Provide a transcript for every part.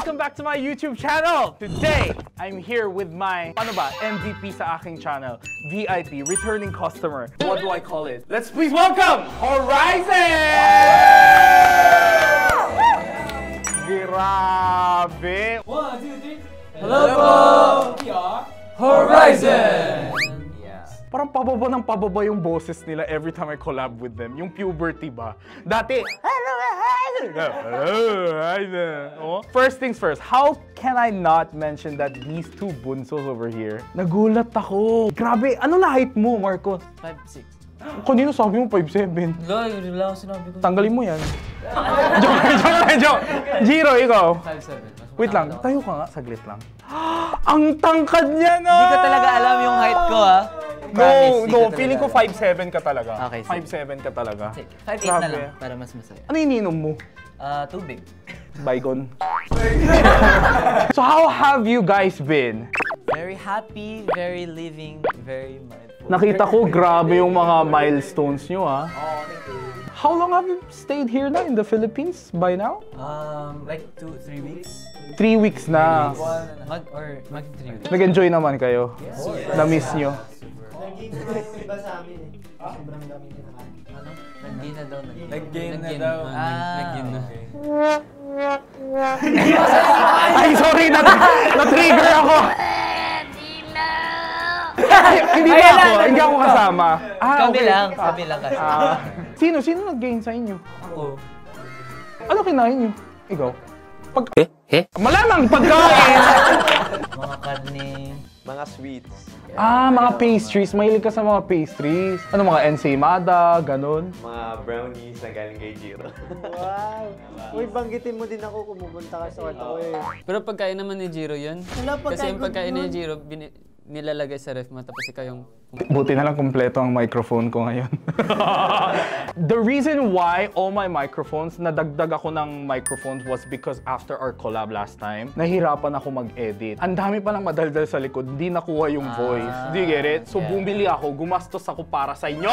Welcome back to my YouTube channel! Today, I'm here with my, MVP sa aking channel, VIP, returning customer. What do I call it? Let's please welcome, Horizon! Grabe! 1, 2, 3. Hello po! We are Horizon! Parang pababa yung boses nila every time I collab with them. Yung puberty ba? Dati, hello, oh. First things first, how can I not mention that these two bunsos over here? Nagulat ako. Grabe, ano na height mo, Marco? 5'6". Kanino sabi mo 5'7"? Yun lang sinabi ko. Tanggalin mo yan. Joke. Jiro, ikaw? 5'7". Wait lang, tayo ka nga, saglit lang. Ang tangkad niya na! Hindi ko talaga alam yung height ko, ha? No, feeling ko 5'7" ka talaga. Okay, 5'7" ka talaga. 5'8" na lang, para mas masaya. Ano ininom mo? Tubig. Bygone. So how have you guys been? Very happy, very living, very mindful. Nakita ko grabe yung mga milestones nyo, ha? How long have you stayed here na in the Philippines by now? Like 2-3 weeks. 3 weeks na. Mag 3 weeks. Nag-enjoy naman kayo? Yes. Na-miss nyo? Iba sa amin eh. Sobrang dami din naman. Ano? Nag-gain na daw. Nag-gain na daw. Nag-gain na. Ay, sorry! Na-trigger ako! Hindi ako kasama. Kami Okay. lang kasi. Sino nag-gain sa inyo? Ako. Ano kinain nyo? Ikaw? Malamang pagkain! Mga karne. Mga sweets. Mga pastries. Mahilig ka sa mga pastries. Ano, mga ensaymada, ganun? Mga brownies na galing kay Jiro. Wow! Uy, banggitin mo din ako kung pumunta ka sa kwarto ko eh. Pero pagkain naman ni Jiro yun. Wala Kasi yung pagkain ni Jiro, nilalagay sa ref mo, tapos ikaw yung... Buti na lang kumpleto ang microphone ko ngayon. The reason why all my microphones, nadagdag ako ng microphones was because after our collab last time, nahirapan ako mag-edit. Ang dami pa ng madaldal sa likod, hindi nakuha yung voice. Do you get it? So bumili ako, gumastos ako para sa inyo!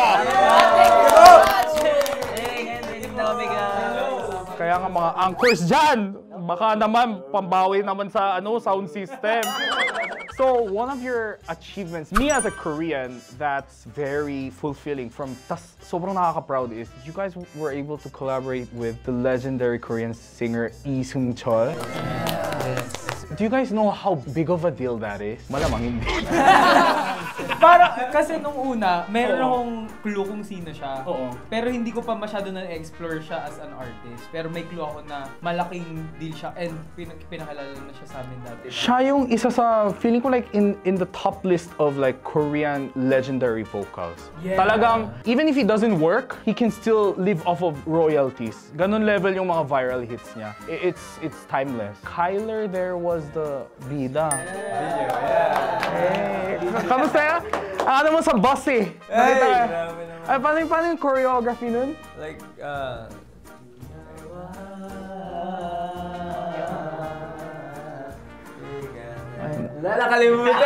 Kaya nga mga anchors dyan, baka naman pambawi naman sa sound system. So one of your achievements, me as a Korean, that's very fulfilling sobrang nakaka-proud is you guys were able to collaborate with the legendary Korean singer Lee Seung-chul. Do you guys know how big of a deal that is? Malamang hindi. Parang, kasi nung una, meron akong clue kung sino siya. Oo. Pero hindi ko pa masyado na-explore siya as an artist. Pero may clue ako na malaking deal siya and pinakilala na siya sa amin dati. Siya yung isa sa, feeling ko like in the top list of like Korean legendary vocals. Yeah. Talagang, even if he doesn't work, he can still live off of royalties. Ganon level yung mga viral hits niya. It's timeless. Kyler there was the bida. Hey, kamusta ya? Ano mo sa bus eh? Nakita ka? Ay, paano yung choreography nun? Like, Nakalimutan!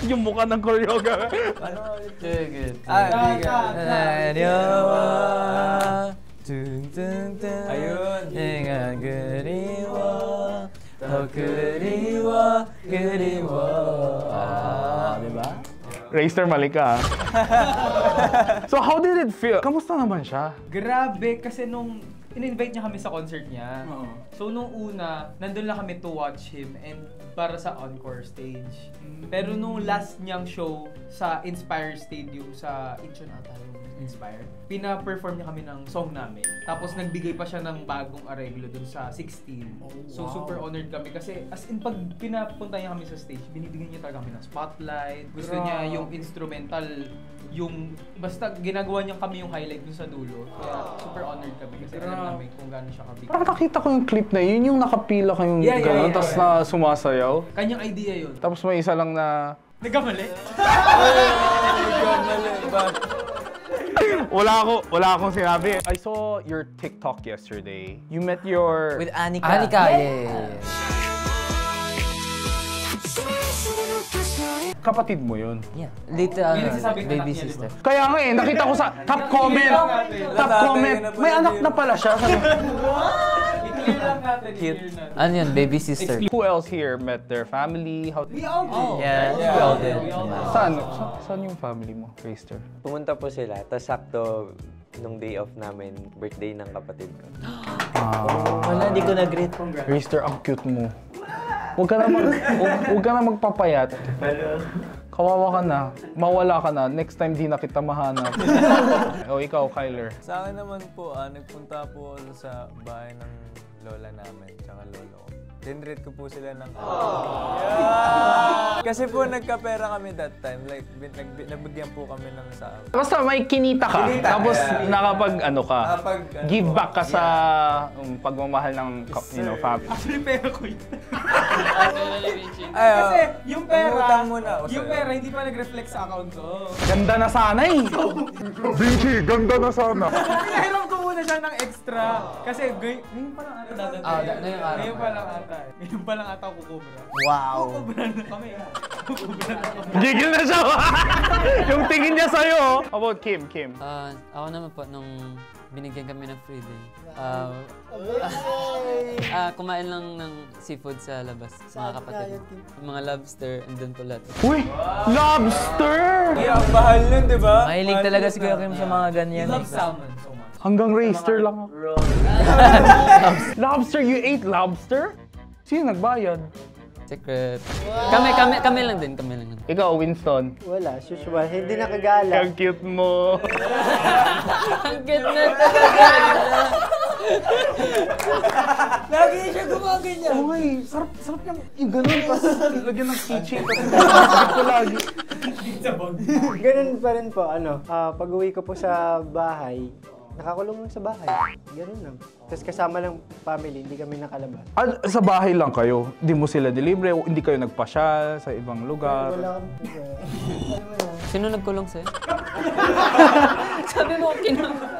Yung mukha ng choreography. Ayun. Ingat keriwa, keriwa. Diba? Racer, mali ka. So how did it feel? Kamusta naman siya? Grabe, kasi nung in-invite niya kami sa concert niya. So nung una, nandun lang kami to watch him and para sa encore stage. Pero nung last niyang show sa Inspire Stadium sa Incheon ata yung Inspire, pina-perform niya kami ng song namin. Tapos nagbigay pa siya ng bagong areglo dun sa 16. So super honored kami kasi as in pag pinapunta niya kami sa stage, binibigyan niya talaga kami ng spotlight. Gusto niya yung instrumental, yung basta ginagawa niya kami yung highlight dun sa dulo. Kaya super honored kami kasi alam namin kung gaano siya kabig. Parang nakita ko yung clip na yun, yung nakapila kayong gano'n, tapos na sumasayaw. Kanyang idea yun. Tapos may isa lang na... Nagkamali? Wala akong sinabi. I saw your TikTok yesterday. You met your... With Anika. Anika, yeah. kapatid mo yun. Yeah. Later, nagsasabing anak baby niya, sister. Kaya nga eh, nakita ko sa top comment. Top comment. May anak na pala siya. Sabi, I-clear lang natin. Cute. Ano yun? Baby sister. who else here met their family? How... We all do. Yeah, we all did. Saan yung family mo, Rayster? Pumunta po sila, tapos sakto nung day off namin, birthday ng kapatid ko. Wala, di ko na-greet. Rayster, ang cute mo. Huwag ka na magpapayat. Kawawa ka na. Mawala ka na. Next time di na kita mahanap. O ikaw, Kyler. Sa akin naman po, nagpunta po ako sa bahay ng lola namin, tsaka lolo ko. Dinrate ko po sila ng Kasi po nagkapera kami that time, like nabigyan po kami ng sahod. Basta may kinita ka, tapos nakapag give back ka sa pagmamahal ng family. Actually, pera ko yun. Ay, Kasi yung pera, umutang muna ako yung sa'yo. pera hindi pa nag-reflect sa account ko. Ganda na sana eh! Vici, ganda na sana! Pinahiram ko muna siya ng extra. Kasi ngayon pa lang ata dadating. ngayong araw. Ngayon pa lang ata. Ngayon pa lang ata ako kukubra. Wow. Kukubra na kami. Kukubra na kami. Gigil na siya! Yung tingin niya sa'yo! How about Kim? Ako naman po, nung binigyan kami ng free day, kumain lang ng seafood sa labas, sa mga kapatid. Mga lobster, and dun po lahat. Uy! Lobster! Kaya ang bahal nun, di ba? Mahilig talaga si Kuya Kim sa mga ganyan. Love salmon so much. Hanggang Rayster lang ako. Lobster? You ate lobster? Sino nagbayad? Secret. Kami lang din. Ikaw, Winston. Wala, as usual, hindi nakagala. Ang cute mo. Ang cute na talaga. Lagi siya gumaganyan. Okay, sarap yung ganun. Tapos lagyan ng keychain. Tapos ko lagi. Ganun pa rin po, pag uwi ko po sa bahay, nakakulong lang sa bahay. Ganun lang. Tapos kasama lang family, hindi kami nakalabas. Sa bahay lang kayo? Hindi mo sila delibre? Hindi kayo nagpasyal sa ibang lugar? Wala kami. Sino nagkulong sa'yo? Sabi mo,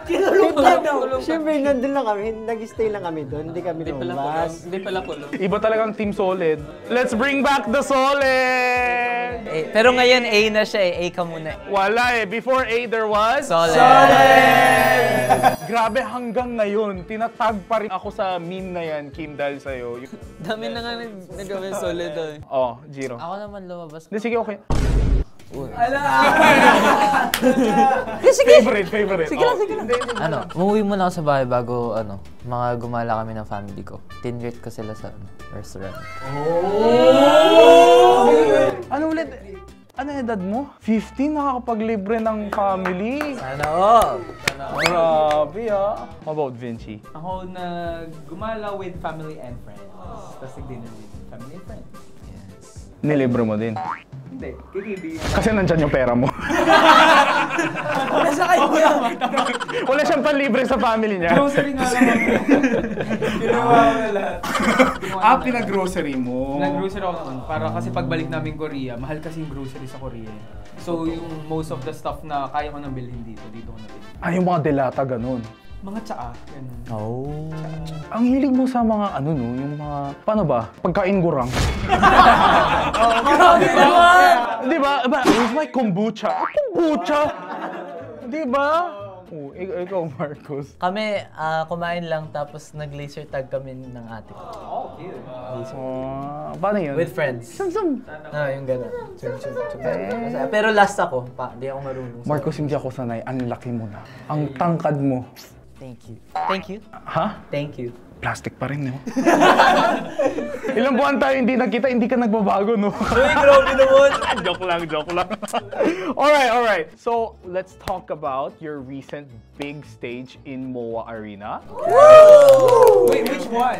Kinulong. Siyempre, nandun lang kami. Nag-stay lang kami doon. Hindi kami lumabas. Hindi pala kulong. Iba talagang Team Solid. Let's bring back the Solid! Pero ngayon, A na siya eh. A ka muna. Wala eh. Before A, there was... Solid! Grabe, hanggang ngayon, tinatag pa rin ako sa meme na yan, Kim, dahil sa'yo. Dami na nga nagawin solid eh. Oh, Jiro. Ako naman lumabas. Hindi, sige, okay. Favorite. Sige lang. Umuwi muna ako sa bahay bago, mga gumala kami ng family ko. Tinrate ko sila sa restaurant. Ano ulit? Ano edad mo? 15? Nakakapaglibre ng family? Ano? Grabe ah. How about Vinci? Ako gumala with family and friends. Tapos nag-dinner with family and friends. Nilibre mo din? Hindi, kikibig. Kasi nandyan yung pera mo. Nasa kanya! Wala siyang panlibre sa family niya. Grocery nga lang ako. Ginawa ko na lahat. Pinag-grocery mo. Nag-grocery ako noon para kasi pagbalik namin Korea, mahal kasi yung grocery sa Korea. So yung most of the stuff na kaya ko nang bilhin dito ko nabili. Yung mga delata, ganun. Mga tsaa, ganun. Oh. Ang hilig mo sa mga yung mga, paano ba? Pagkain gurang. Grabe naman! Di ba? Where's my kombucha? Kombucha! Di ba? Ikaw, Marcos. Kami, kumain lang tapos nag-laser tag kami ng ate ko. Oh, cute. Paano yun? With friends. Sum. Yung gano'n. Pero last ako, di ako marunong. Marcos, hindi ako sanay. Ang laki mo na. Ang tangkad mo. Thank you. Thank you. Ha? Thank you. Plastic pa rin, no? Ilang buwan tayo hindi nagkita, hindi ka nagbabago, no? Uy, grabe naman! joke lang. Alright. So, let's talk about your recent big stage in MOA Arena. Woo! Wait, which one?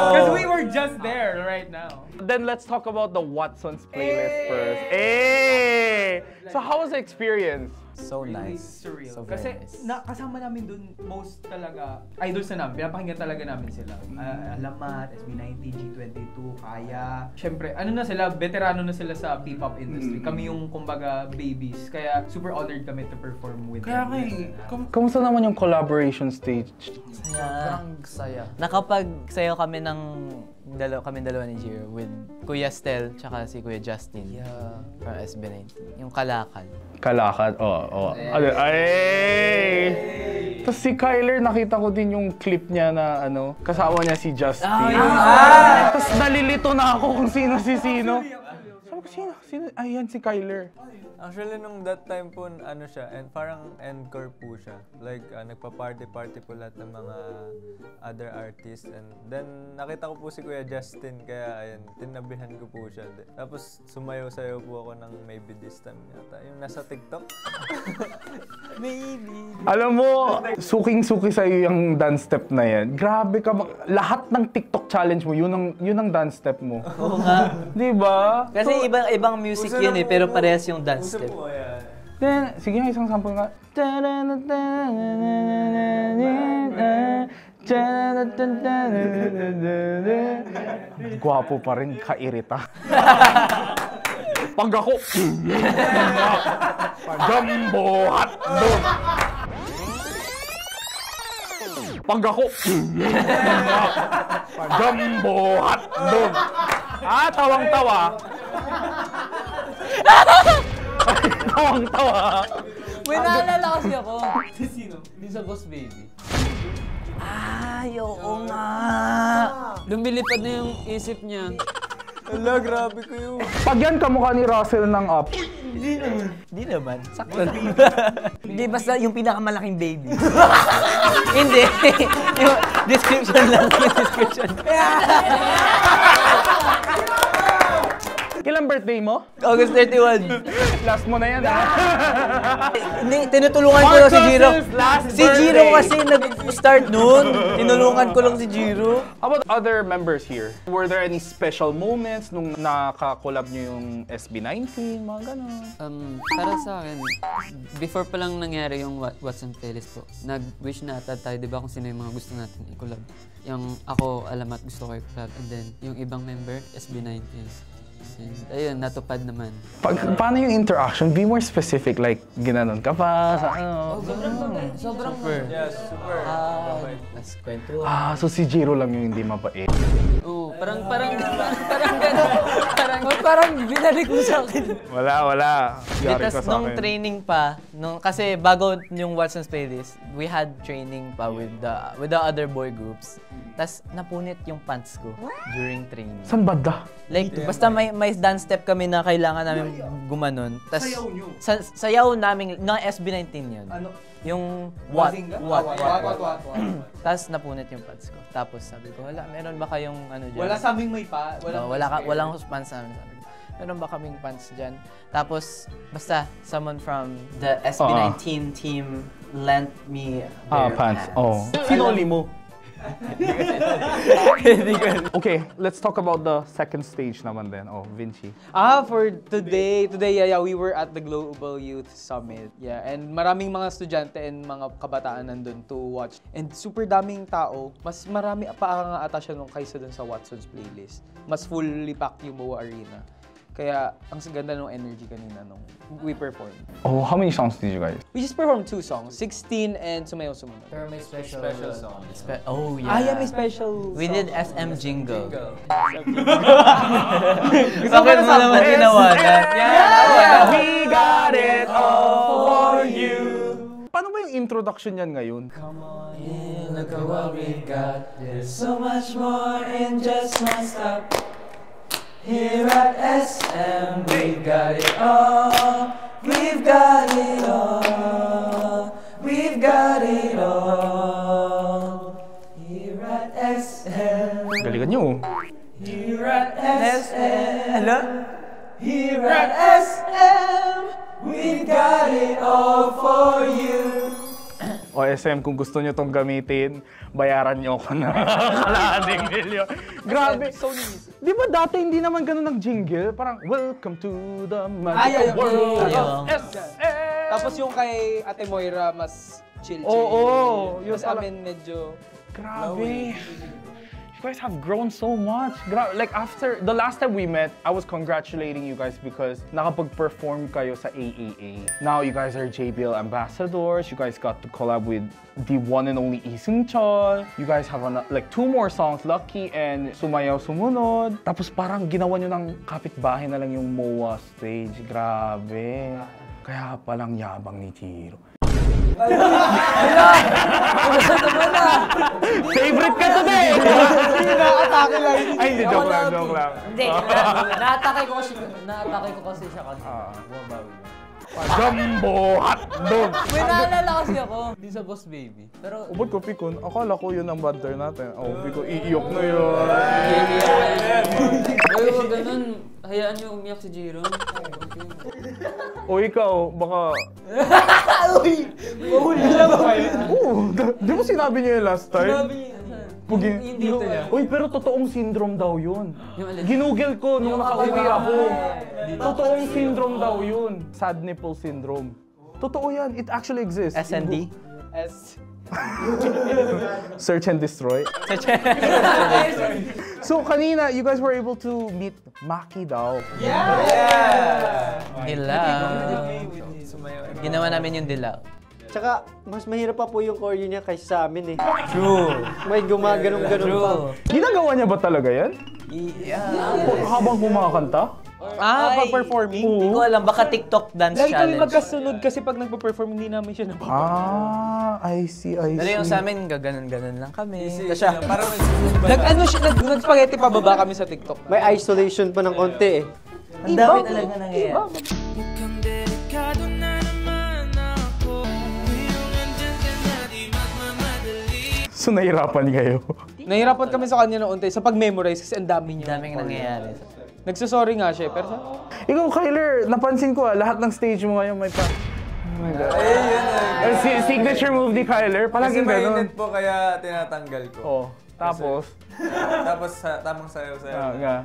Because we were just there right now. Then let's talk about the Watson's playlist first. Hey! So, how was the experience? So Really nice. surreal. So Kasi very nice. kasama namin dun most talaga, idols na namin, pinapakinggan talaga namin sila. Alamat, SB90, G22, Kaya. Siyempre, veterano na sila sa P-pop industry. Kami yung, kumbaga, babies. Kaya super honored kami to perform with them. Kamusta naman yung collaboration stage? Sobrang saya. Nakapagsayaw kami ng kami dalawa ni Jiro with Kuya Stel tsaka si Kuya Justin. From SB19. Yung Kalakal. Kalakad, oo. Ay! Tapos si Kyler, nakita ko din yung clip niya na kasama niya si Justin. Tapos nalilito na ako kung sino si sino. Sabi ko, sino? Ayan si Kyler. Actually, nung that time po, siya, and parang encore po siya. Like, nagpa-party-party po lahat ng mga other artists. And then, nakita ko po si Kuya Justin, kaya ayun, tinabihan ko po siya. Tapos, sumayaw-sayaw po ako ng Maybe This Time yata. Yung nasa TikTok. Maybe. Alam mo, suking-suki sa'yo yung dance step na yan. Grabe ka. Lahat ng TikTok challenge mo, yun ang dance step mo. Oo nga. Di ba? Kasi ibang music yun pero parehas yung dance step. Then, sige nga, isang sample nga. Gwapo pa rin, kairita. Pag ako, Jumbo hotdog. Pag ako, Jumbo hotdog. Tawang-tawa. Tawang-tawa. May naalala kasi ako. Sino? Di sa Boss Baby. Oo nga. Lumilipad na yung isip niya. Hala, grabe ko yun. Pag yan kamukha ni Russell ng up. Hindi naman. Sakto lang. Hindi, basta yung pinakamalaking baby. Hindi. Yung description lang. Yung description. Kailan birthday mo? August 31. Last mo na yan, Hindi, tinutulungan ko lang si Jiro. Si Jiro kasi nag-start noon. Tinulungan ko lang si Jiro. How about other members here? Were there any special moments nung nakakolab nyo yung SB19, mga gano'n? Para sa akin, before pa lang nangyari yung What's on Playlist po, nag-wish na ata tayo, di ba, kung sino yung mga gusto natin i-collab. Yung ako, Alamat, gusto ko i-collab. And then, yung ibang member, SB19. And ayun, natupad naman. Paano yung interaction? Be more specific, like, ginanon ka pa, sa Sobrang Yes, super. Tapos kwento. so si Jiro lang yung hindi mabait. Oo, parang gano'n. Parang binalik mo sa akin. Wala. Yari ka Tapos sa nung akin. training pa, kasi bago yung Watson's Playlist, we had training pa with the other boy groups. Tapos napunit yung pants ko during training. San banda? Like, basta may dance step kami na kailangan namin gumanon. Tas, sayaw namin, na SB19 yun. Ano? Yung what. Tapos napunit yung pants ko. Tapos sabi ko, meron ba kayong ano dyan? Wala sa aming may pa. Walang pants namin. Sabi ko, meron ba kaming pants dyan? Tapos, basta, someone from the SB19 team lent me their Pants. Sinoli mo? Okay, let's talk about the second stage naman then. Vinci. For today, we were at the Global Youth Summit. Yeah, and maraming mga estudyante and mga kabataan nandun to watch. And super daming tao. Mas marami pa ang ata siya nung kaysa dun sa Watson's Playlist. Mas fully packed yung Moa Arena. Kaya, ang ganda ng energy kanina nung we performed. How many songs did you guys? We just performed 2 songs, 16 and Sumayaw Sumunod. Pero may special song. yeah. May special We song. did SM Jingle. Bakit mo naman ginawa na? We got it all for you. Paano ba yung introduction yan ngayon? Come on in, look at what we got. There's so much more in just one stop. Here at SM, we've got it all. We've got it all. We've got it all. Here at SM. Galingan nyo. Here at SM. Hello? Here at SM, we've got it all for you. SM, kung gusto nyo tong gamitin, bayaran nyo ako na kalahating milyon. Grabe. Di ba dati hindi naman ganun nag-jingle? Parang, welcome to the magic world of SM. Tapos yung kay Ate Moira, mas chill. Oo. Yung sa amin medyo... Grabe. You guys have grown so much. Like after the last time we met, I was congratulating you guys because nakapag-perform kayo sa AAA. Now you guys are JBL ambassadors. You guys got to collab with the one and only Ising Chol. You guys have like 2 more songs, Lucky and Sumayaw Sumunod. Tapos parang ginawa nyo ng kapitbahay na lang yung MOA stage. Grabe. Kaya palang yabang ni Jiro. Favorite ka today! Atake lang. Ay, hindi, joke lang. Hindi, na-atake ko kasi siya kasi. Bumabawi na. Jumbo hotdog! May naalala kasi ako. Di sa Boss Baby. Pero, Ba't ko pikon? Akala ko yun ang banter natin. Pikon, iiyok na yun. Ay, huwag ganun. Hayaan niyo umiyak si Jiro. O ikaw, baka... Uy! Mahuli na ba kayo? Oo, di ba sinabi niyo yun last time? Sinabi niya. Yung dito niya. Uy, pero totoong syndrome daw yun. Yung alin? Ginugel ko nung nakauwi ako. Totoong syndrome daw yun. Sad nipple syndrome. Totoo yan. It actually exists. SND? Search and destroy. So kanina, you guys were able to meet Maki daw. Dilaw. Ginawa namin yung dilaw. Tsaka, mas mahirap pa po yung choreo niya kaysa sa amin eh. True. May gumaganong-ganon pa. Ginagawa niya ba talaga yan? Habang kumakanta? Pag-performing? Oo. Hindi ko alam, baka TikTok dance Lagi kami challenge. magkasunod kasi pag nagpa-perform, hindi namin siya napapagawa. I see. Pero yung sa amin, gaganon-ganon lang kami. Tapos siya, parang Nag-spaghetti pababa kami sa TikTok. May isolation pa ng konti eh. Ang dami talaga nangyayari. So nahirapan kayo. Nahirapan kami sa kanya noon sa pag-memorize kasi ang dami niya. Daming nangyayari. Nagsasorry nga siya, pero Ikaw, Kyler, napansin ko lahat ng stage mo ngayon may pa... Oh my God. Signature move ni Kyler, kasi palaging ganun. mainit po kaya tinatanggal ko. Oh, tapos... Tapos tamang sayaw-sayaw. nga.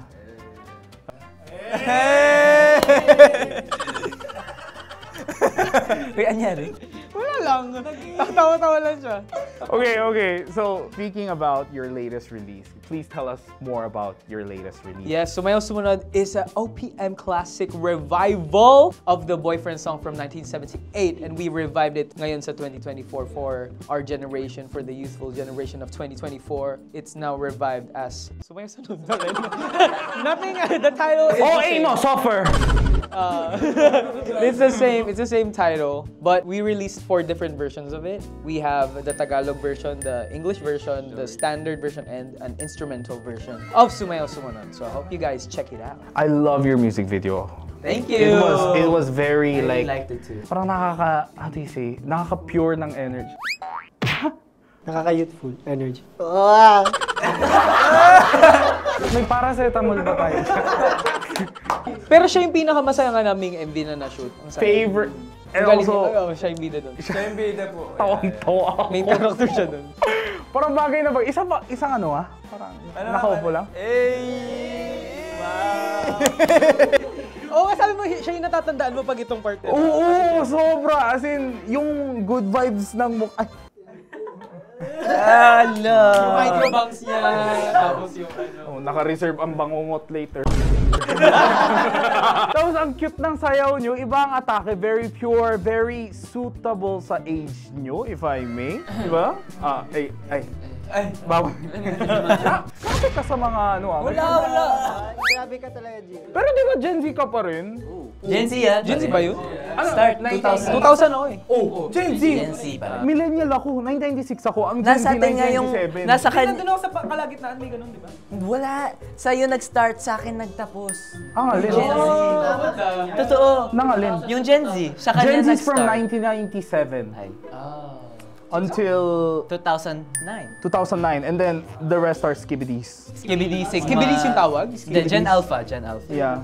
Uy, anyari? wala lang. Tawa-tawa lang siya. Okay. So, speaking about your latest release, please tell us more about your latest release. Yes, Sumayaw Sumunod is an OPM classic revival of the Boyfriend song from 1978, and we revived it ngayon sa 2024 for our generation, for the youthful generation of 2024. It's now revived as Sumayaw Sumunod na rin. Nothing, the title is the same. mo, suffer! It's the same title, but we released 4 different versions of it. We have the Tagalog version, the English version, the standard version, and an instrumental version of Sumayaw Sumunod. So I hope you guys check it out. I love your music video. Thank you! It was very I like... liked it too. Parang how do you say? Nakaka-pure ng energy. Nakaka-youthful energy. May paracetamol ba tayo? Pero siya yung pinakamasaya nga naming MV na na-shoot. Ang saya. Favorite. And Galing- also, siya yung bida doon. Siya yung bida po. tawang-tawa ako. Main character siya doon. Parang bagay na bagay. Isang ano Parang nakaupo lang. Oo, sabi mo, siya yung natatandaan mo pag itong part. Oo, sobra. As in, yung good vibes ng mukha. Yung microbanks niya. Tapos yung ano. Oh, naka-reserve ang bangungot later. Tapos ang cute ng sayaw nyo, iba ang atake, very pure, very suitable sa age nyo, if I may. Diba? Bawal. Kapit ka sa mga Wala. Grabe ka talaga, G. Pero di ba Gen Z ka pa rin? Gen Z yan. Gen Z ba yun? Start 2000 ako eh. Oh, Gen Z. Gen Z pa. Millennial ako, 1996 ako. Ang Gen Z, Nasa atin nga yung... 1997. Nasa Nandun ako sa kalagitnaan, may ganun, di ba? Wala. Sa'yo nag-start, sa akin nagtapos. Ang alin? Gen Z. Totoo. Nang alin? Yung Gen Z, sa kanya Gen Z is from nag-start. 1997 until 2009. 2009, and then the rest are skibidis. Skibidies yung tawag? Gen Alpha. Yeah.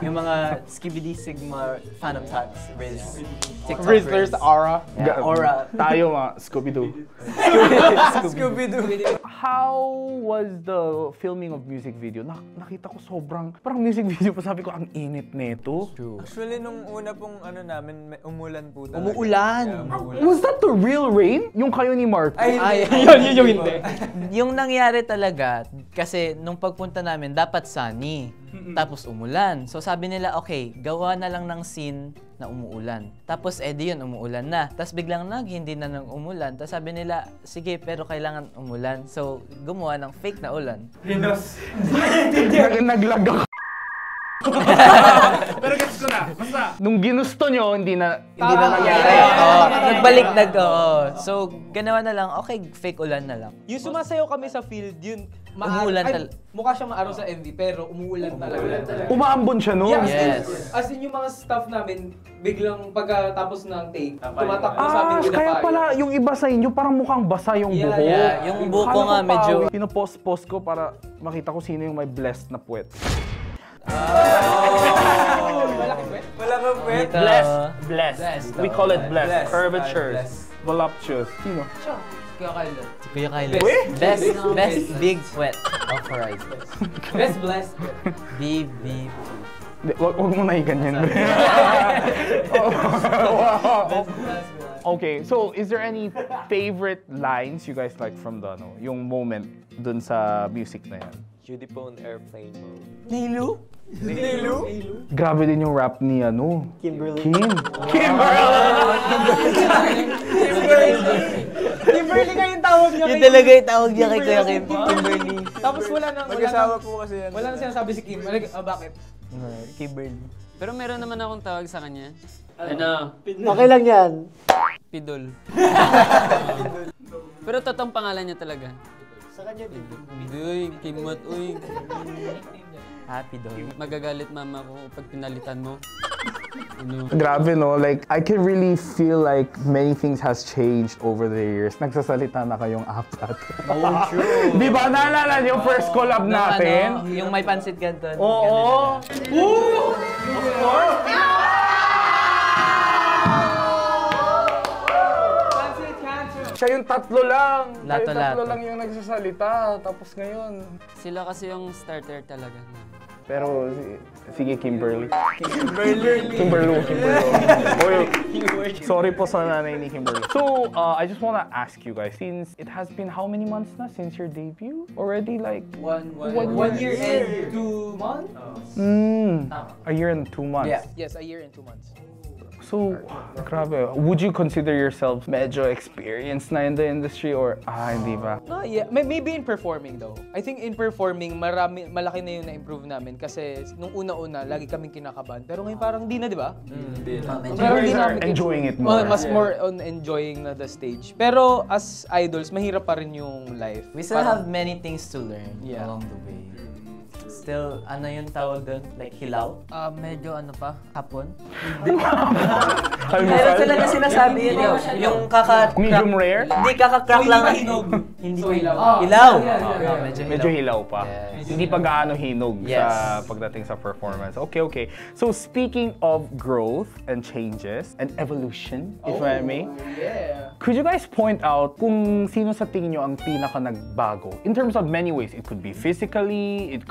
Yung mga Skibidi Sigma, Phantom Tots, Riz. TikTok Rizzlers, Aura. Yeah, Aura. Tayo mga Scooby-Doo. Scooby-Doo. How was the filming of music video? Nakita ko parang music video pa, sabi ko, ang init nito. Actually, nung una pong namin, umulan po talaga. Umuulan. Was that the real rain? Yung kayo ni Mark? Yun yung hindi. Yung nangyari talaga, kasi nung pagpunta namin, dapat sunny. Tapos umulan. So sabi nila, okay, gawa na lang ng scene na umuulan. Tapos di yun, umuulan na. Tapos biglang hindi na nang umulan. Tapos sabi nila, sige, pero kailangan umulan. So gumawa ng fake na ulan. Naglag ako. Pero gets ko na. Basta, nung ginusto nyo, hindi na nangyari. Nagbalik So ganawa na lang, okay, fake ulan na lang. Yung sumasayaw kami sa field, yun, Umuulan mukha siyang maaraw sa MV, pero umuulan talaga. Umaambon siya, no? Yes. As in, yung mga staff namin, biglang pagkatapos ng take, tumatakbo sa amin with the kaya fire. pala yung iba sa inyo, parang mukhang basa yung buhok. Yeah, yung buhok ko nga medyo... Pinopost-post ko para makita ko sino yung may blessed na puwet. Wala kang pwet. Blessed. We call it blessed. Curvatures. Voluptuous. Sino? Kuya Kylo. Best big sweat of Horizon. Best blessed. BBP. Wag mo na iganyan. Okay, so is there any favorite lines you guys like from the yung moment dun sa music na yan? Judipone Airplane Mode. Nilu? Grabe din yung rap ni Kimberly. Kimberly kayong tawag niya Yun talaga yung tawag niya kay Kuya Kim. Kimberly. Tapos wala Mag-asawa po kasi yan. Wala na sinasabi si Kim. Bakit? Kimberly. Pero meron naman akong tawag sa kanya. Okay lang yan. Pidol. Pero totoong pangalan niya talaga. Sa kanya din. Uy, Kimot, uy. Happy doll. Magagalit mama ko pag pinalitan mo. Grabe, no? Like, I can really feel like many things has changed over the years. Nagsasalita na kayong apat. Oh, true. Di ba? Naalala niyo yung first collab natin? Yung may pansit ganton. Oo. Siya yung tatlo lang. Lato-lato. Tatlo lang yung nagsasalita. Tapos ngayon. Sila kasi yung starter talaga. Pero, sige, Kimberly. Kimberly. Sorry po sa nanay ni Kimberly. So, I just wanna ask you guys, since it has been how many months na since your debut? Already like... One year and 2 months? A year and 2 months. Yeah. Yes, a year and 2 months. So, grabe. Would you consider yourself medyo experienced na in the industry or hindi ba? No, yeah. Maybe in performing though. I think in performing, malaki na yung na-improve namin kasi nung una-una, lagi kaming kinakabahan. Pero ngayon parang di na, di ba? Hindi na. You guys are enjoying it more. Mas more on enjoying na the stage. Pero as idols, mahirap pa rin yung life. We still have many things to learn Yeah. along the way. Still, ano yung tawag doon? Like hilaw? Medyo hapon. Meron sila na sinasabi yun. Yung Medium rare? Hindi, kaka-crack lang. Hindi So, hilaw. Hilaw! Medyo hilaw pa. Yes. Hindi pa gaano hinog Yes. sa pagdating sa performance. Okay. So speaking of growth and changes and evolution, if I may, could you guys point out kung sino sa tingin nyo ang pinaka nagbago? In terms of many ways, it could be physically, it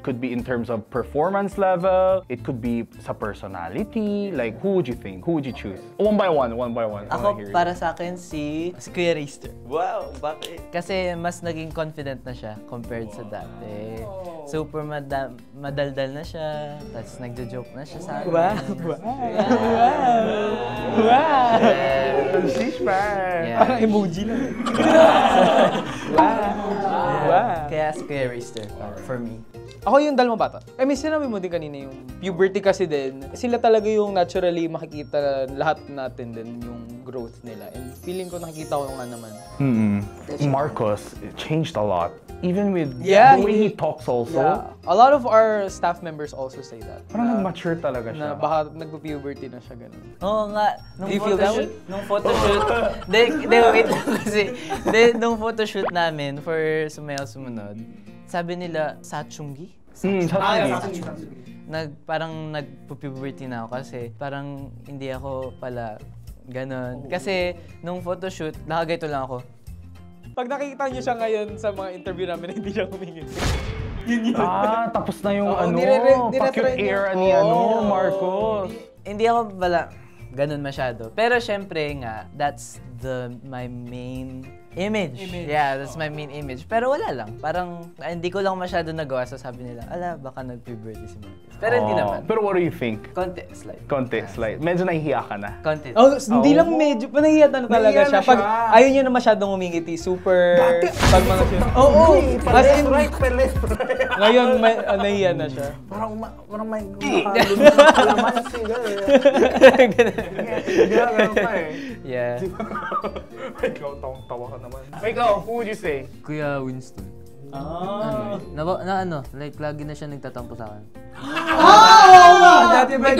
could be in terms of performance level, it could be sa personality. Like, who would you think? Who would you choose? One by one. I wanna hear Ako, you. para sa akin, si Kuya Rister. Wow, bakit? Kasi mas naging confident na siya compared sa dati. Super madaldal na siya, tapos nagjo-joke na siya sa akin. She's fine. Yeah. Parang emoji lang. Kaya si Kuya Rister, for me. Ako yung Dalma Bata. I mean, sinabi mo din kanina yung puberty kasi din. Sila talaga yung naturally makikita lahat natin din yung growth nila. And feeling ko nakikita ko nga naman. Marcos changed a lot. Even with Yeah, the way he talks also. Yeah. A lot of our staff members also say that. Parang nag-mature talaga siya. Na baka nagpo-puberty na siya ganun. Oo nga, Do you feel that way? nung photoshoot, wait lang kasi, nung photoshoot namin for Sumayaw Sumunod, sabi nila, Satchungi? Satchungi. parang nag-puberty na ako kasi parang hindi ako pala ganon. Kasi nung photoshoot, nakagaito lang ako. Pag nakikita niyo siya ngayon sa mga interview namin, hindi siya humingin. Yun. Tapos na yung Oo, nire-try pa-cute niya. era ni Marcos. Hindi ako pala ganun masyado. Pero syempre nga, that's my main image. Yeah, that's my main image. Pero wala lang. Parang hindi ko lang masyado nagawa. So sabi nila, ala, baka nag-puberty si Marcos. Pero hindi naman. Pero what do you think? Konti, slight. Slight. Medyo nahihiya ka na. Konti. Hindi lang medyo, panahiya na talaga Nahiya siya. na Pag siya. ayaw niya na masyadong umingiti, super... Pag mga siya. As in, ngayon, nahiya na siya. Parang may Kalamansi, Ganun pa eh. Yeah. Ikaw, tawang-tawa ka naman. Ikaw, who would you say? Kuya Winston. Like lagi na siya nagtatampo sa akin. Dati ba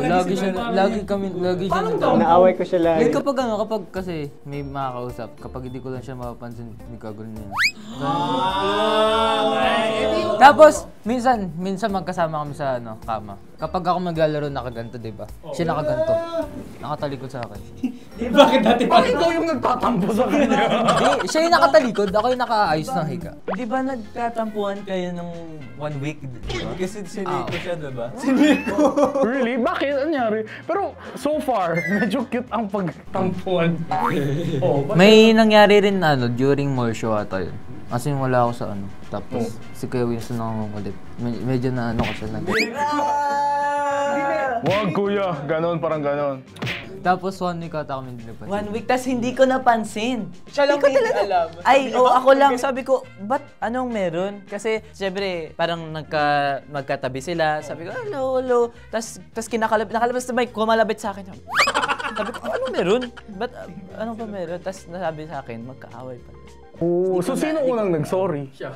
Lagi siya nagtatampo. Naaway ko siya lagi. Like kapag kasi may makakausap, kapag hindi ko lang siya mapapansin, may kagulong niya. Tapos, minsan magkasama kami sa kama. Kapag ako maglalaro nakaganto, di ba? Siya nakaganto. Nakatalikod sa akin. Bakit dati pa? Ikaw yung nagtatampo sa kanya. Hindi, siya yung nakatalikod, ako yung nakaayos ng higa. Di ba nagtatampuhan kayo nung 1 week? Kasi siniko siya, diba? Really? Bakit? Anyari? Pero so far, medyo cute ang pagtampuan. May nangyari rin during mall show ata yun. Kasi wala ako sa Tapos si Kuya Winston nangungulit. Medyo na ko siya lang. Wag kuya, ganon, parang ganon. Tapos 1 week ata kami dinipan. 1 week, tas hindi ko napansin. Siya lang may alam. Ay, ako lang. Sabi ko, ba't anong meron? Kasi, syempre, parang magkatabi sila. Sabi ko, hello. Tas nakalabas na mic, kumalabit sa akin. Sabi ko, anong meron? Ba't, anong pa meron? Tas nasabi sa akin, magkaaway pa. So sino unang nag-sorry? Siya.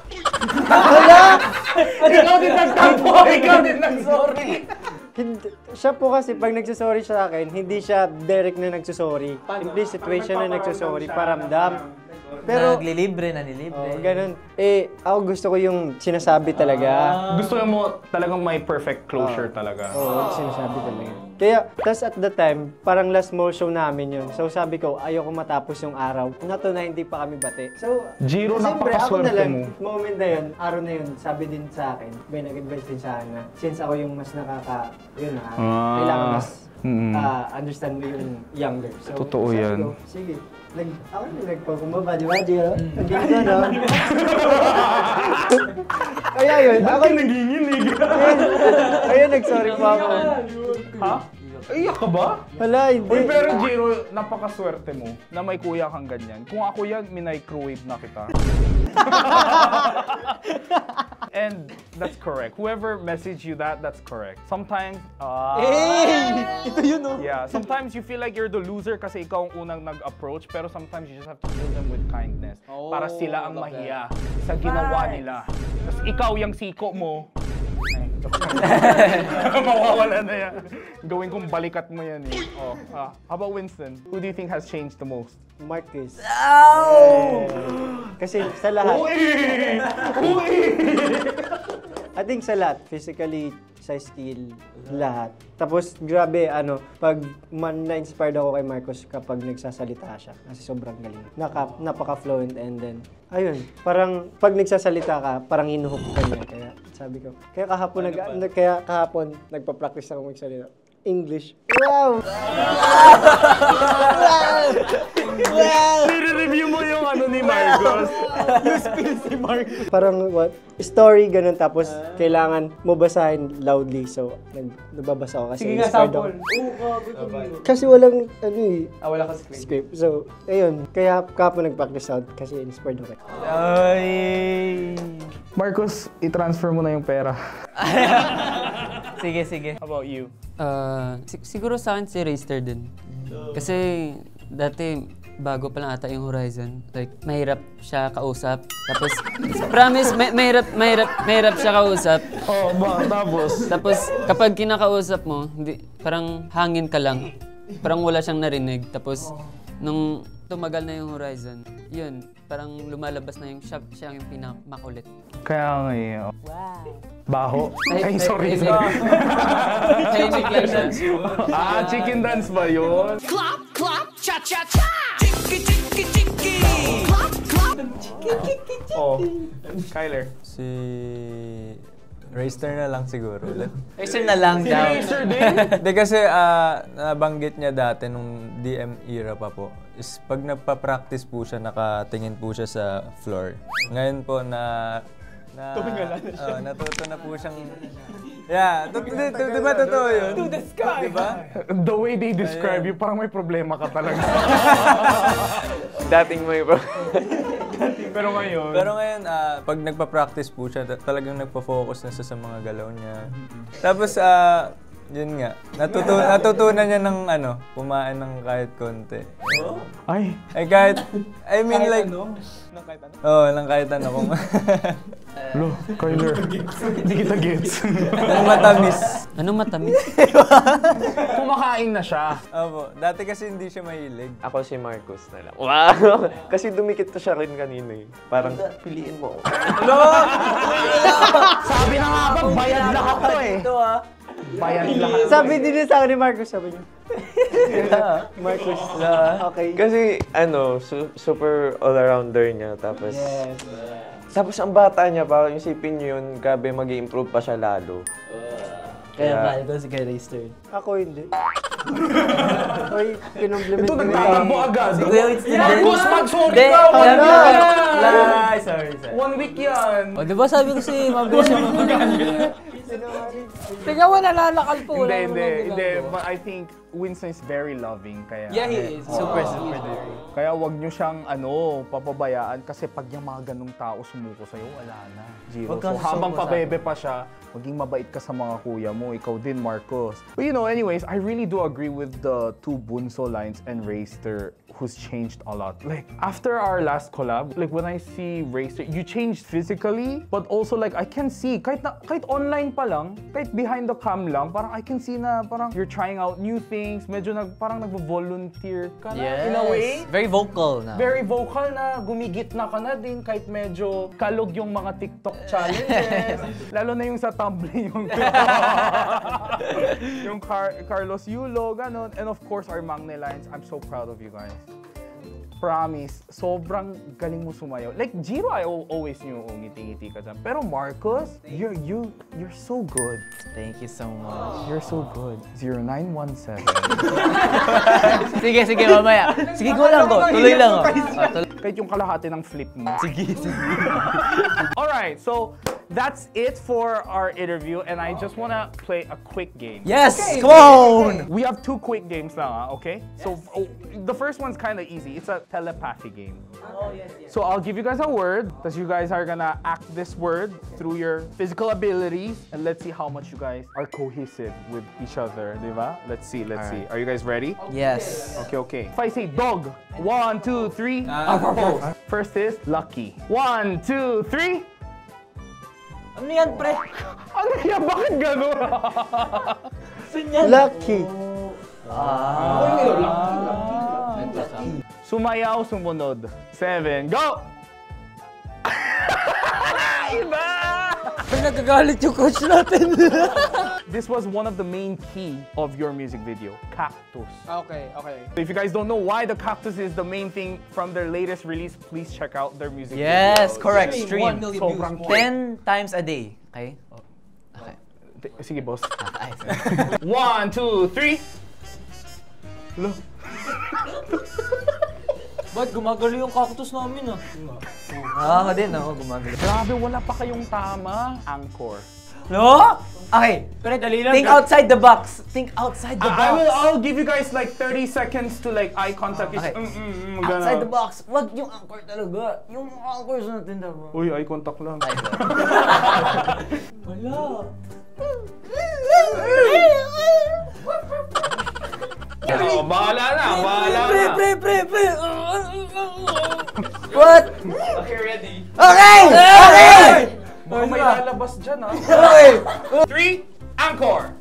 Ikaw din nagtampo! Ikaw din nag-sorry! Siya po kasi pag nagsasorry sa akin, hindi siya direct na nagsasorry. Implicit way siya na nagsasorry, paramdam. Pero, Nanilibre. ganun. Ako gusto ko yung sinasabi talaga. Gusto mo talagang may perfect closure talaga. Oo, sinasabi talaga. Kaya, tas at the time, parang last mall show namin yun. So sabi ko, ayoko matapos yung araw. Not to na hindi pa kami bate. So, Jiro, siyempre, ako napakaswerte na lang, mo. moment na yun, araw na yun, sabi din sa akin, may nag-advise din sa akin na, since ako yung mas kailangan mas understand mo yung younger. So, Totoo sabi yan. ko, sige. Ako na nagpakumaba, di ba, Jiro? Nandito, no? Kaya yun, ako Naginginig. ayun, nag-sorry pa ako. Ha? Iyak ka ba? Wala, hindi. Uy, pero Jiro, napakaswerte mo na may kuya kang ganyan. Kung ako yan, minicrowave na kita. And that's correct. Whoever messaged you that's correct. Sometimes, Ito yun, no? yeah, sometimes you feel like you're the loser kasi ikaw ang unang nag-approach, pero sometimes you just have to kill them with kindness para sila ang mahiya sa ginawa nila. Tapos ikaw yung siko mo, mawawala na yan. Gawin kong balikat mo yan eh. How about Winston? Who do you think has changed the most? Marcus. Ow! Kasi sa lahat, Uy! I think sa lahat, physically, sa skill, lahat. Tapos grabe, pag na-inspired ako kay Marcos kapag nagsasalita siya. Kasi sobrang galing. Napaka-fluent and then, ayun, parang pag nagsasalita ka, parang hinuhook ka niya. Kaya sabi ko, kaya kahapon nagpa-practice ako magsalita. English. Wow! Nire-review mo yung ni Marcos. Yung spill si Mark. Parang story, ganun. Tapos kailangan mo basahin loudly. So, nababasa ako kasi Sige nga, inspired ako. sample. Kasi walang, Wala ka script. script. So, ayun. Kaya kapag nag-practice out kasi inspired ako. Ay! Marcos, i-transfer mo na yung pera. Sige. How about you? Siguro sa akin si Rayster din. Kasi dati bago pa lang ata yung Horizon, like mahirap siya kausap. Tapos promise mahirap siya kausap. Tapos kapag kinakausap mo, hindi parang hangin ka lang. Parang wala siyang narinig. Tapos nung tumagal na yung horizon, yun, parang lumalabas na yung siya yung pinamakulit. Kaya nga eh. Baho. Ay, Ay, sorry. ay, Tahimik lang siya. Chicken dance ba yun? Clap, clap, cha cha cha. Chiki, chiki, chiki. Clap, clap. Oh. Kyler. Si Raster na lang siguro ulit. Racer na lang daw. Racer din? Hindi kasi nabanggit niya dati nung DM era pa po. Is pag nagpa-practice po siya, nakatingin po siya sa floor. Ngayon po natuto na po siyang... Yeah, di ba totoo yun? To the sky! Diba? The way they describe you, parang may problema ka talaga. Dating may Pero ngayon... Pero ngayon, pag nagpa-practice po siya, talagang nagpa-focus na siya sa mga galaw niya. Tapos, yun nga, natutunan niya ng kumain ng kahit konti. Ay. Kahit, I mean like... Oo, ng kahit ano. Kung Lo, Kyler. Hindi kita gets. ng matamis. Anong matamis? Kumakain na siya. Opo, dati kasi hindi siya mahilig. Ako si Marcos na lang. Wow! Kasi dumikit na siya rin kanina eh. Parang, piliin mo. Sabi na nga ba, bayad lahat to eh. Bayad lahat. Sabi din niya sa akin ni Marcos, sabi niya. Marcos. Okay. Kasi super all-arounder niya. Tapos, tapos ang bata niya, parang isipin niyo yun, grabe mag-i-improve pa siya lalo. Kaya mahal ko si Kay Racer. Ako hindi. Oy, kinompliment Ito mo nagtatakbo agad. Kuya Winston din. Marcos, mag-sorry Hindi, ka! One week yan! Ay, sorry. 1 week yan! O, di ba sabi ko si mabilis siya Tingnan mo, nalalakal po. Hindi. But I think Winston is very loving. Kaya, Yeah, he is. Super. Kaya wag nyo siyang papabayaan kasi pag yung mga ganong tao sumuko sa'yo, wala na. Zero. Wag kang So habang sumuko sa pabebe pa siya, maging mabait ka sa mga kuya mo. Ikaw din, Marcos. But anyways, I really do agree with the two Bunso lines and Raster who's changed a lot. Like, after our last collab, like when I see Raster, you changed physically, but also like I can see, kahit online pa lang, kahit behind the cam lang, parang I can see na parang you're trying out new things, medyo parang nagvo-volunteer ka na in a way. Very vocal na. Very vocal na, gumigit na ka na din kahit medyo kalog yung mga TikTok challenges. Lalo na yung sa tumbling yung yung Carlos Yulo, ganon. And of course, our Magne lines. I'm so proud of you guys. Promise, sobrang galing mo sumayaw. Like, Jiro, I always knew ngiti-ngiti ka dyan. Pero Marcos, you're so good. Thank you so much. You're so good. 0917. Sige, mamaya. Sige, go lang ko. Tuloy lang ako. Kahit yung kalahati ng flip mo. Sige. Alright, so that's it for our interview, and I just wanna play a quick game. Yes! Come on! We have 2 quick games now, okay? So the first one's kind of easy. It's a telepathy game. Oh, yes. So I'll give you guys a word, that you guys are gonna act this word through your physical abilities, and let's see how much you guys are cohesive with each other, diba? Let's see. Are you guys ready? Yes. Okay. If I say dog, 1, 2, 3, propose. First is lucky. 1, 2, 3. Ano yan, pre? Ano yan? Bakit gano'n? Lucky. Sumayaw, sumunod. 7, go! Iba! Nagagalit yung coach natin. This was one of the main key of your music video, cactus. Okay. So if you guys don't know why the cactus is the main thing from their latest release, please check out their music video. Yes, correct. 1 Stream. million Sobrang views more. 10 times a day. Okay? Sige, boss. Ay, 1, 2, 3. Look. ba't gumagalo yung cactus namin ako din gumagalo. Grabe, wala pa kayong tama. Anchor. No? Okay, pero dali lang. Think outside the box. I'll give you guys like 30 seconds to like eye contact. Okay. Gana. Outside the box. Wag yung anchor talaga. Yung anchors natin daw. Uy, eye contact lang. Wala. Bahala na. Pre. What? Okay, ready? Okay! Baka may lalabas dyan, ha? Okay! 3, Anchor!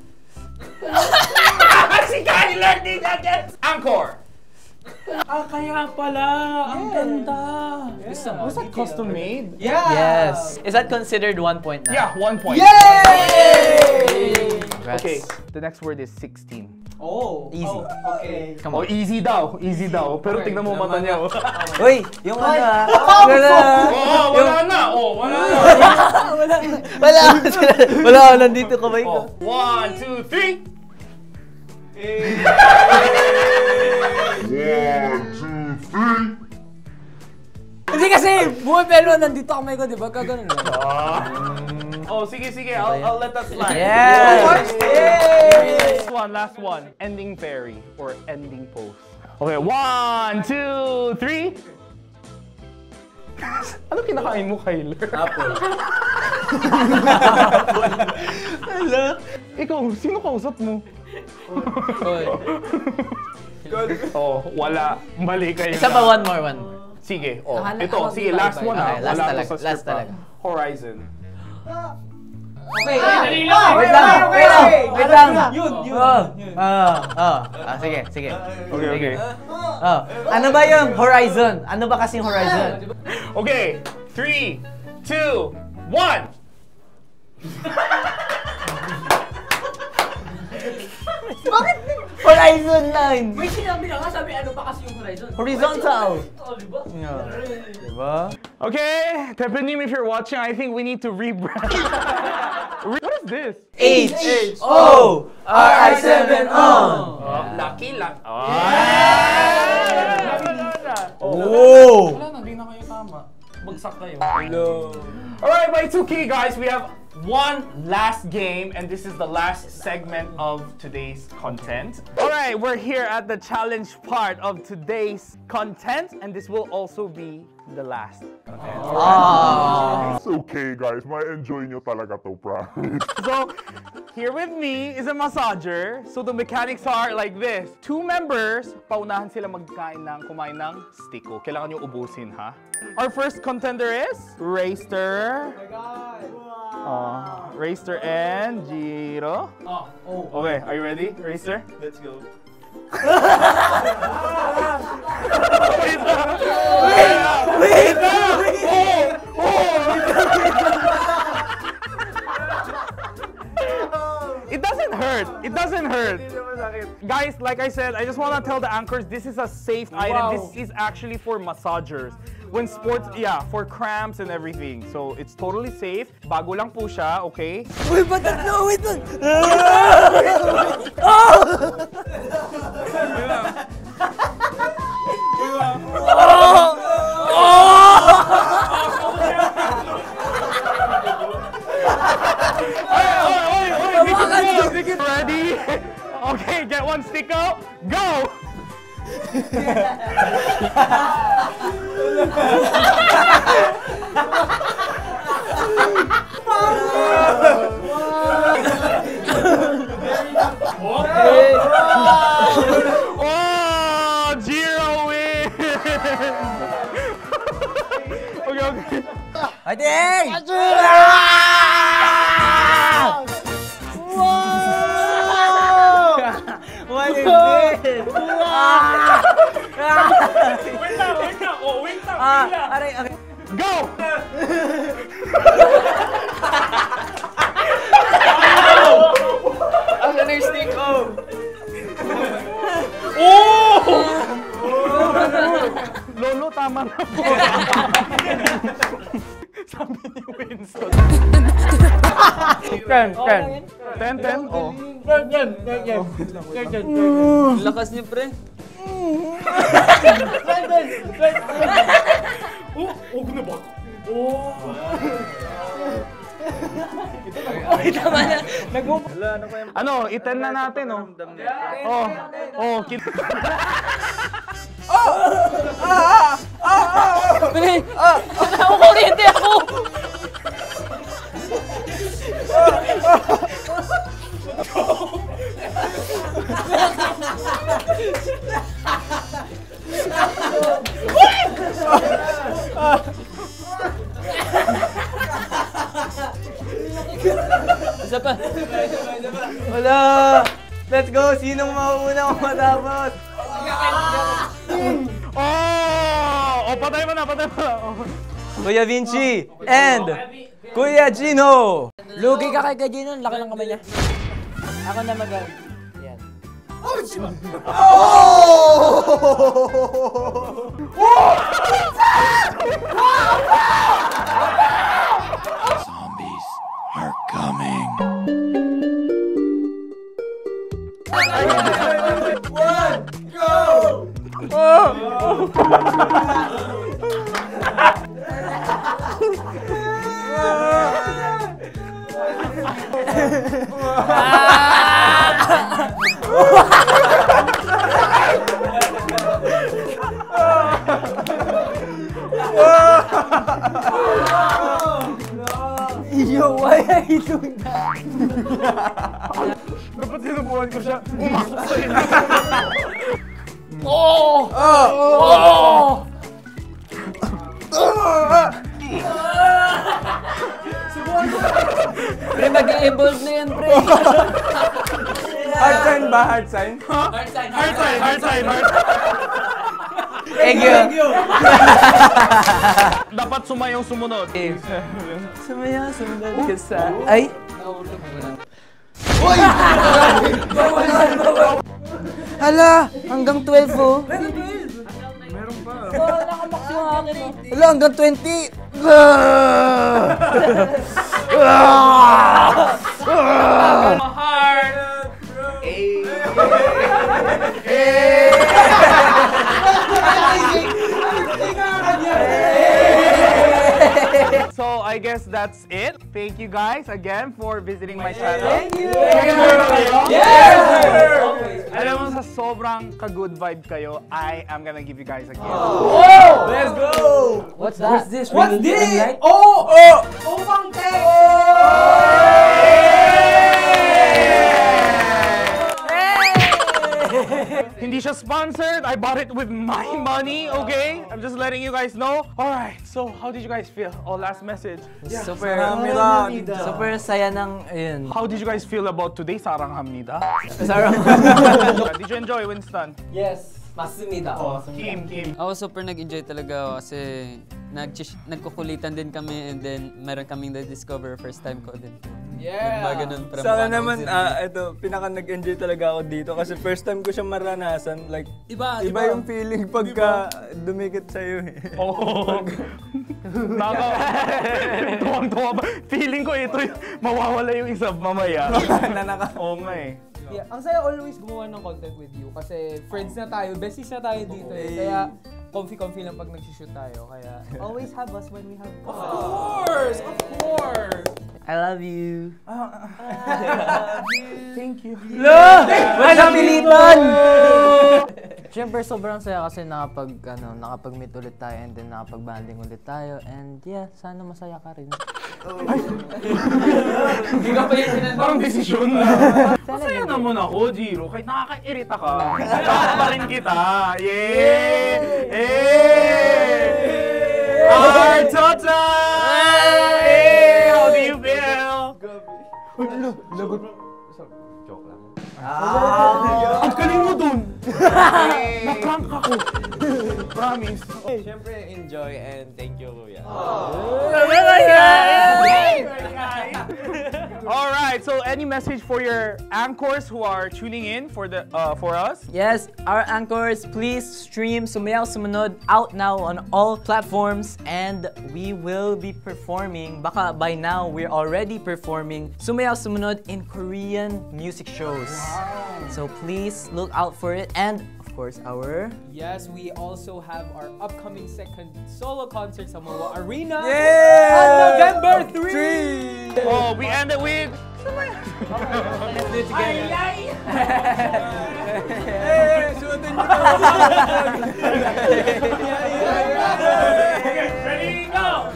Si Kyler din agad! Anchor! Kaya pala. Ang ganda. Gusto mo? Was that custom made? Yes. Is that considered 1 point na? Yeah, 1 point. Yay! Okay, the next word is 16. Oh. Easy. Okay. Come on. Oh, easy daw. Easy daw. Pero tignan mo mata niya. Oh, Uy, yung ano wala na. Oh, wala na. Wala, nandito kamay ko. 1, 2, 3. Hindi kasi, bumipelo, nandito kamay ko, di ba? Kaganon na. Oh, sige. I'll let that slide. Yes! Last one. Ending fairy or ending pose. Okay, 1, 2, 3. Ano kinakain mo, Kyler? Apple. Ikaw, sino kausap mo? Oy. Oh, wala. Mali kayo. Isa pa, one more. Sige, ito. ako Sige, dito, last bye. one Okay, last Wala talaga, to sa last script, talaga. Horizon. Okay, Wait lang. Yun. Sige. Okay. Ano ba yung horizon? Ano ba kasing horizon? Okay, 3, 2, 1. Horizon line! May sinabi na nga, sabi ano ba kasi yung horizon? Horizontal! Oh, diba? Diba? Okay, Tepenim, if you're watching, I think we need to rebrand. What is this? H-O-R-I-7-O! Lucky. Oh! Wala na, di na kayo tama. Bagsak kayo. Alright, but it's okay, guys. We have one last game, and this is the last segment of today's content. Alright, we're here at the challenge part of today's content, and this will also be the last content. It's okay guys, ma-enjoy nyo talaga to, promise. So, here with me is a massager. So the mechanics are like this. 2 members, paunahan sila kumain ng stiko. Kailangan nyo ubusin, ha? Our first contender is Raster. Oh my God. Raster and Jiro. Okay, are you ready, Raster? Let's go. Wait! It doesn't hurt. Guys, like I said, I just want to tell the anchors, this is a safe item. This is actually for massagers. When sports, for cramps and everything. So, it's totally safe. Bago lang po siya, okay? Wait lang! Ready? Okay, get one stick out. Go! Oh, Jiro wins! Okay. I think! What is this? Wait lang. Oh, wait lang. Aray. Go! Ang na-stick ko. Lolo, tama na po. Sabi ni Winston. 10. Oh. Lakas niyo, pre. Tama na. Ano, i-10 na natin, oh. Pre! Nakukuryente ako! Isa pa. Wala! Let's go! Sinong mauuna kung matapos? Oh! Oh, patay mo na, patay mo na. Oh. Kuya Vinci and Kuya Gino! Lugi ka kay Gino, laki ng kamay niya. Ako na mag- Yan. Zombies are coming. Yo, why are you doing Dapat sinubukan ko siya. Umakot sa'yo. Pre, mag-evolve na yan, pre. Hard sign ba? Hard sign? Hard sign. Egyo! Dapat sumayong sumunod. Sumaya, sumunod ka sa... Ay! Hala! Hanggang 12 oh. Meron pa. Oh, nakamax yung akin oh. Hala, hanggang 20! So I guess that's it. Thank you guys again for visiting my channel. Thank you! Yes! Alam mo, sa sobrang ka-good vibe kayo, I am gonna give you guys a gift. Whoa! Let's go! What's that? What's this? What's this? Oh! Pang Hindi siya sponsored. I bought it with my money, okay? I'm just letting you guys know. Alright, so how did you guys feel? Oh, last message. Super saya ng ayun. How did you guys feel about today, Sarang Hamnida? Sarang. Did you enjoy, Winston? Yes, masumida. Kim. Ako super nag-enjoy talaga ako kasi nagkukulitan din kami and then meron kaming na-discover first time ko din. Yeah! Nagbaganun from Sa akin naman, ito, pinaka nag-enjoy talaga ako dito kasi first time ko siya maranasan. Like, iba yung feeling pagka dumikit sa'yo eh. Oh. Tuwang-tuwa ba? Feeling ko ito mawawala yung isa mamaya. Oo nga eh. Yeah, ang saya always gumawa ng content with you kasi friends na tayo, besties na tayo dito eh. Kaya comfy lang pag nag-shoot tayo. Kaya always have us when we have fun. Of course! I love you. Thank you. Wala pilitan! Siyempre, sobrang saya kasi nakapag-meet ulit tayo and then nakapag-banding ulit tayo. And yeah, sana masaya ka rin. Hindi ka pa yung pinanong. Parang desisyon. Masaya naman ako, Jiro. Kahit nakaka-irita ka. Pa rin kita. Yay! Hey! Our Tota! Hey! How do you feel? Lagot. Joke lang. Ang galing mo dun! Na-prank ako. Promise. Siyempre, enjoy and thank you, Kuya. All right. So, any message for your anchors who are tuning in for us? Yes, our anchors, please stream Sumayaw Sumunod out now on all platforms and we will be performing, baka by now we're already performing Sumayaw Sumunod in Korean music shows. Wow. So please look out for it and of course our... Yes, we also have our upcoming second solo concert sa Moa Arena Yeah! on November 3! Oh, we end it with... Let's do it together. Suotin nyo Ready, go!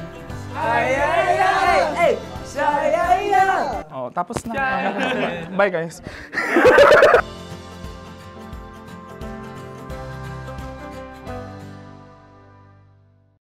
Sayaya! Oh, tapos na. Bye, guys.